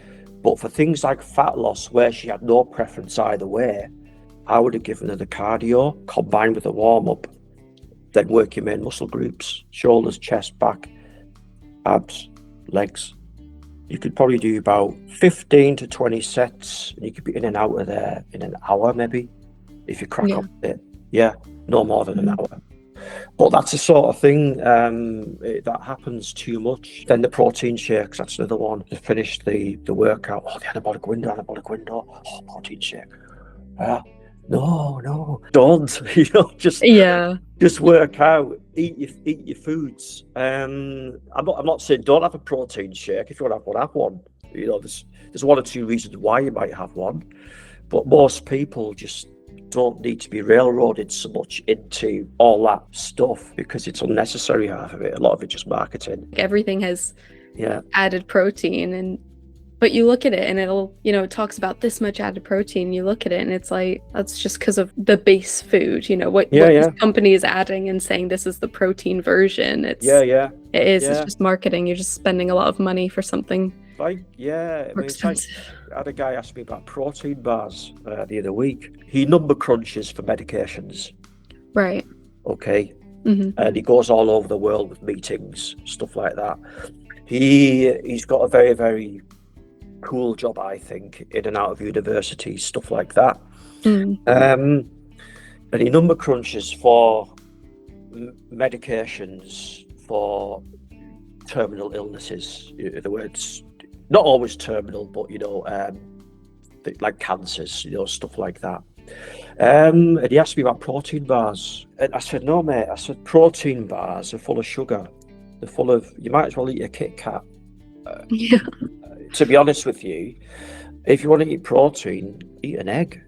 But for things like fat loss, where she had no preference either way, I would have given her the cardio combined with the warm-up, then work your main muscle groups, shoulders, chest, back, abs, legs. You could probably do about 15 to 20 sets, and you could be in and out of there in an hour maybe, if you crack up a bit. Yeah, no more than an hour. But that's the sort of thing that happens too much. Then the protein shakes, that's another one. To finish the workout, the anabolic window, protein shake. No, don't. Just work out, eat your foods. I'm not saying don't have a protein shake. If you want to have one, have one. There's one or two reasons why you might have one, but most people just don't need to be railroaded so much into all that stuff, because it's unnecessary, half of it. A lot of it just marketing. Everything has added protein, but you look at it and it talks about this much added protein. You look at it and it's like, that's just because of the base food, what this company is adding and saying this is the protein version. It's just marketing. You're just spending a lot of money for something. Expensive. I had a guy ask me about protein bars the other week. He number crunches for medications. Right. Okay. And he goes all over the world with meetings, stuff like that. He's got a very, very cool job, I think, in and out of university, stuff like that. And he number crunches for medications for terminal illnesses. The words, not always terminal, but like cancers, stuff like that. And he asked me about protein bars, and I said, no, mate. I said, protein bars are full of sugar. They're full of. You might as well eat a Kit Kat. Yeah. To be honest with you, if you want to eat protein, eat an egg.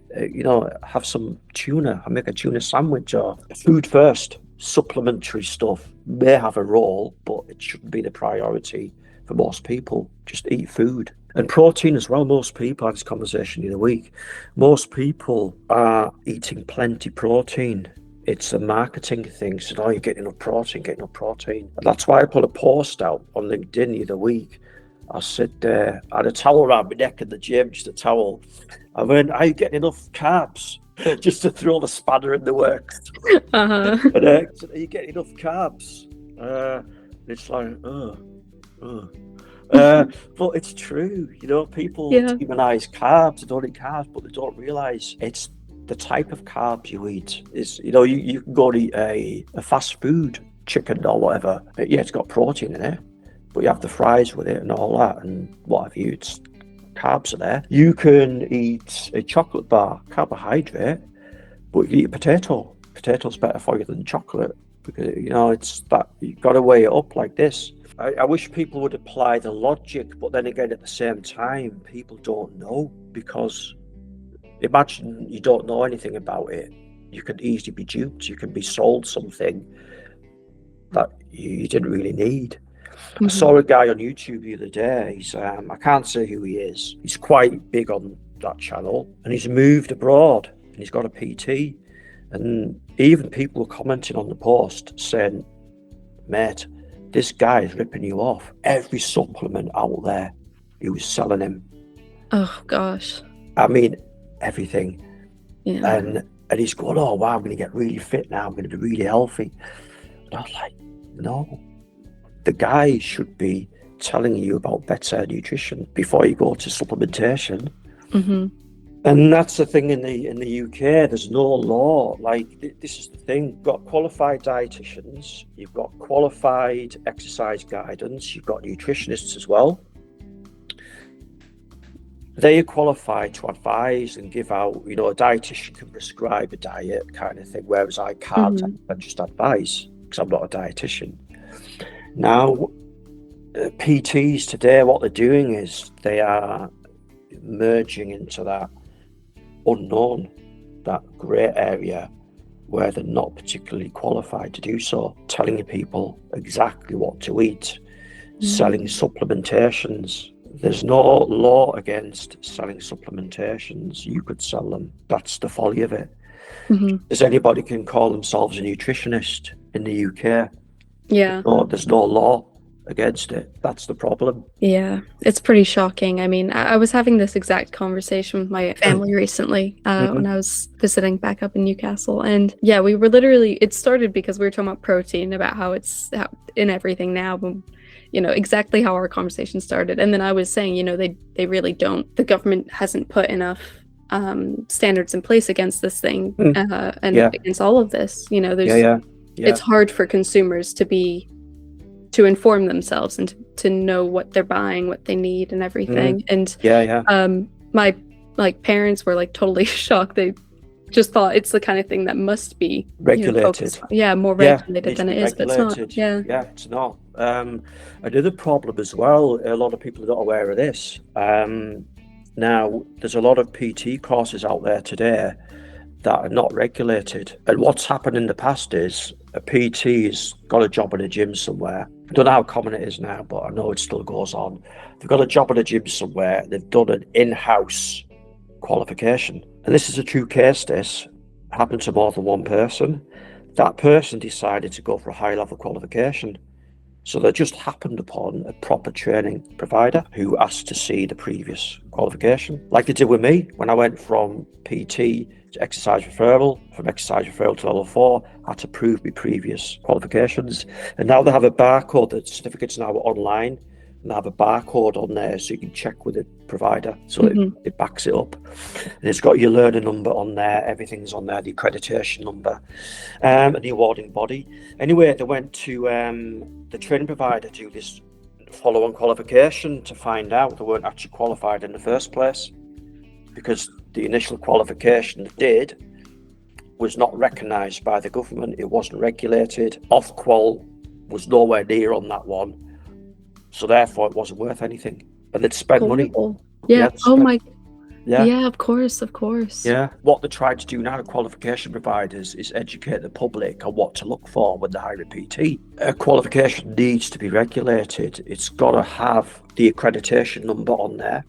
Have some tuna. I make a tuna sandwich. Or food first. Supplementary stuff may have a role, but it shouldn't be the priority for most people. Just eat food. And protein as well. Most people, I had this conversation the other week, most people are eating plenty protein. It's a marketing thing. So, you're getting enough protein, And that's why I put a post out on LinkedIn the other week. I said, I had a towel around my neck in the gym, just a towel. I went, are you getting enough carbs? Just to throw the spanner in the works. Uh-huh. And I said, are you getting enough carbs? It's like, but it's true, people demonize carbs, they don't eat carbs, but they don't realize it's the type of carbs you eat. Is you can go and eat a fast food chicken or whatever. Yeah, it's got protein in it, but you have the fries with it and all that, and what have you, it's carbs are there. You can eat a chocolate bar, carbohydrate, but you can eat a potato. Potato's better for you than chocolate, because it's that you've got to weigh it up like this. I wish people would apply the logic, but then again, at the same time, people don't know, because imagine you don't know anything about it. You can easily be duped. You can be sold something that you didn't really need. I saw a guy on YouTube the other day. He's I can't say who he is. He's quite big on that channel, and he's moved abroad, and he's got a PT. And even people were commenting on the post saying, mate, this guy is ripping you off. Every supplement out there, he was selling him. Oh gosh. I mean, everything. Yeah. And he's going, oh wow, I'm going to get really fit now. I'm going to be really healthy. And I was like, no. The guy should be telling you about better nutrition before you go to supplementation. And that's the thing in the UK. There's no law. Like, this is the thing. You've got qualified dietitians, you've got qualified exercise guidance, you've got nutritionists as well. They are qualified to advise and give out, a dietitian can prescribe a diet kind of thing, whereas I can't. I just advise, because I'm not a dietitian. Now, PTs today, what they're doing is they are merging into that unknown, that grey area where they're not particularly qualified to do so, telling people exactly what to eat, selling supplementations. There's no law against selling supplementations. You could sell them. That's the folly of it. Does anybody can call themselves a nutritionist in the UK? Yeah. There's no law against it. That's the problem. Yeah, it's pretty shocking. I mean, I was having this exact conversation with my family recently when I was visiting back up in Newcastle. And yeah, we were literally, it started because we were talking about protein, about how it's in everything now, but, exactly how our conversation started. And then I was saying, they really don't. The government hasn't put enough standards in place against this thing and against all of this. It's hard for consumers to inform themselves and to know what they're buying, what they need, and everything. And my parents were totally shocked. They just thought it's the kind of thing that must be regulated. More regulated than it is, but it's not. Yeah, it's not. Another problem as well, a lot of people are not aware of this. Now, there's a lot of PT courses out there today that are not regulated. And what's happened in the past is a PT's got a job in a gym somewhere. I don't know how common it is now, but I know it still goes on. They've got a job in a gym somewhere. They've done an in-house qualification. And this is a true case, this happened to more than one person. That person decided to go for a high-level qualification. So they just happened upon a proper training provider who asked to see the previous qualification. Like they did with me when I went from PT to exercise referral, from exercise referral to level 4, I had to prove my previous qualifications. And now they have a barcode, the certificate's now online, and they have a barcode on there so you can check with the provider. So it backs it up. And it's got your learner number on there, everything's on there, the accreditation number, and the awarding body. Anyway, they went to the training provider to do this follow-on qualification to find out they weren't actually qualified in the first place, because the initial qualification they did was not recognised by the government. It wasn't regulated. Ofqual was nowhere near on that one, so therefore it wasn't worth anything. And they'd spend money. Horrible. Yeah. they'd Oh spend- my. Yeah. Yeah, of course, of course. Yeah. What they're trying to do now, qualification providers, is educate the public on what to look for when they hire a PT. A qualification needs to be regulated. It's got to have the accreditation number on there,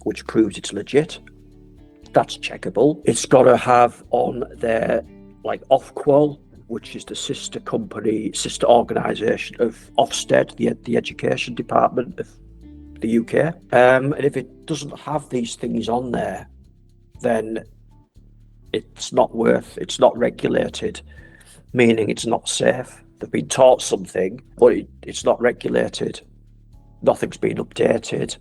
which proves it's legit. That's checkable. It's got to have on there, like, Ofqual, which is the sister organisation of Ofsted, the education department of the UK. And if it doesn't have these things on there, then it's not regulated, meaning it's not safe. They've been taught something, but it's not regulated. Nothing's been updated.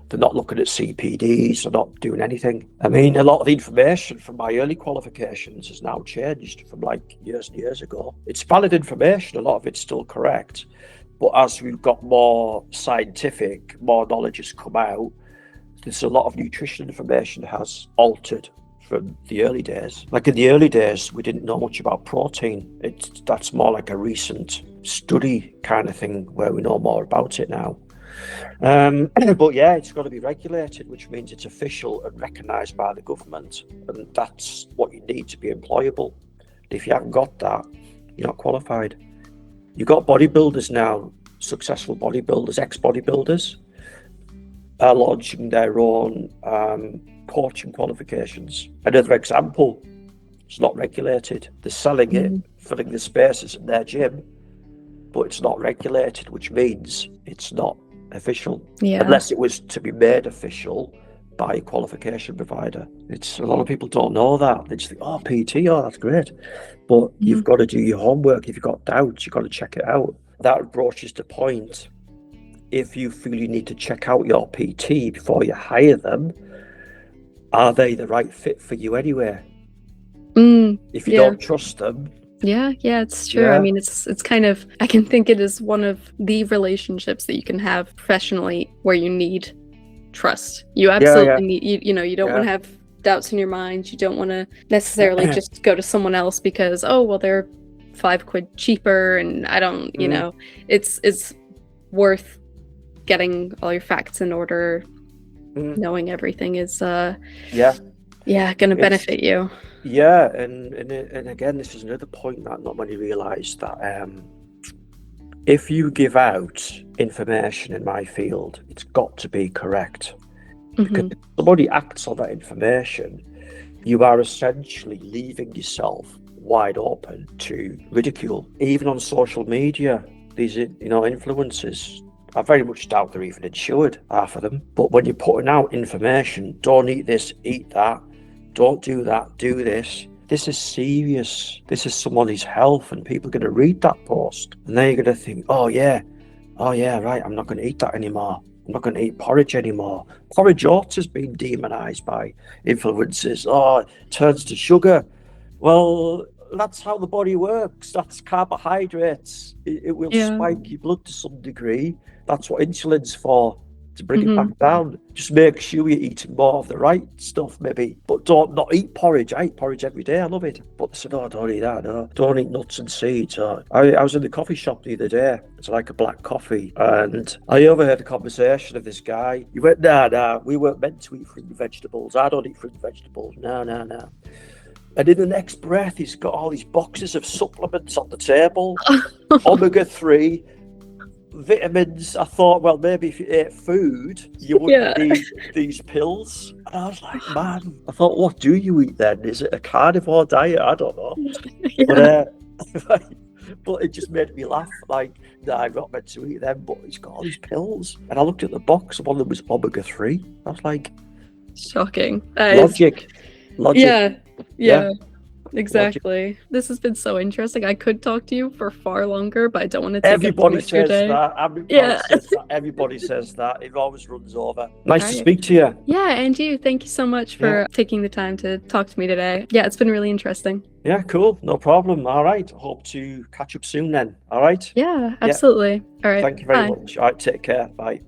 They're not looking at CPDs. They're not doing anything. I mean, a lot of the information from my early qualifications has now changed from like years and years ago. It's valid information. A lot of it's still correct. But as we've got more scientific, more knowledge has come out, there's a lot of nutrition information has altered from the early days. Like in the early days, we didn't know much about protein. That's more like a recent study kind of thing where we know more about it now. But yeah, it's got to be regulated, which means it's official and recognised by the government, and that's what you need to be employable. If you haven't got that, you're not qualified. You've got bodybuilders now, successful bodybuilders, ex-bodybuilders, are launching their own coaching qualifications. Another example, it's not regulated. They're selling it, filling the spaces in their gym, but it's not regulated, which means it's not official, unless it was to be made official by a qualification provider. It's a lot of people don't know that. They just think, oh, PT, oh, that's great. But you've got to do your homework. If you've got doubts, you've got to check it out. That broaches the point. If you feel you need to check out your PT before you hire them, are they the right fit for you anyway? If you don't trust them. Yeah, it's true. I mean, it's kind of, I can think it is one of the relationships that you can have professionally where you need trust. You absolutely need, you don't want to have doubts in your mind. You don't want to necessarily just go to someone else because, oh, well, they're £5 cheaper and I don't, it's worth getting all your facts in order. Knowing everything is, going to benefit you. Yeah, and again, this is another point that not many realise, that if you give out information in my field, it's got to be correct. Because if somebody acts on that information, you are essentially leaving yourself wide open to ridicule. Even on social media, these influencers, I very much doubt they're even insured, half of them. But when you're putting out information, don't eat this, eat that, don't do that, do this. This is serious. This is somebody's health, and people are going to read that post. And then you're going to think, oh yeah, right, I'm not going to eat that anymore. I'm not going to eat porridge anymore. Porridge oats has been demonised by influencers. Oh, it turns to sugar. Well, that's how the body works. That's carbohydrates. It will spike your blood to some degree. That's what insulin's for, to bring it back down. Just make sure you're eating more of the right stuff, maybe. But don't not eat porridge. I eat porridge every day. I love it. But they said, no, don't eat that. No, don't eat nuts and seeds. I was in the coffee shop the other day. It's like a black coffee. And I overheard a conversation of this guy. He went, nah, we weren't meant to eat fruit and vegetables. I don't eat fruit and vegetables. No. And in the next breath, he's got all these boxes of supplements on the table. Omega-3, vitamins. I thought, well, maybe if you ate food, you wouldn't need these pills. And I was like, man, I thought, what do you eat then? Is it a carnivore diet? I don't know. But it just made me laugh. Like, nah, I'm not meant to eat them, but he's got all these pills. And I looked at the box, and one of them was omega-3. I was like, shocking. Logic. Yeah. Exactly. This has been so interesting. I could talk to you for far longer, but I don't want to take up too Everybody much of your says day. that. Everybody Yeah. says that. Everybody says that. It always runs over. Nice to Right. speak to you. Yeah, and you. Thank you so much for Yeah. taking the time to talk to me today. Yeah, it's been really interesting. Yeah, cool. No problem. All right. Hope to catch up soon then. All right. Yeah, Yeah. absolutely. All right. Thank you very Bye. much. All right. Take care. Bye.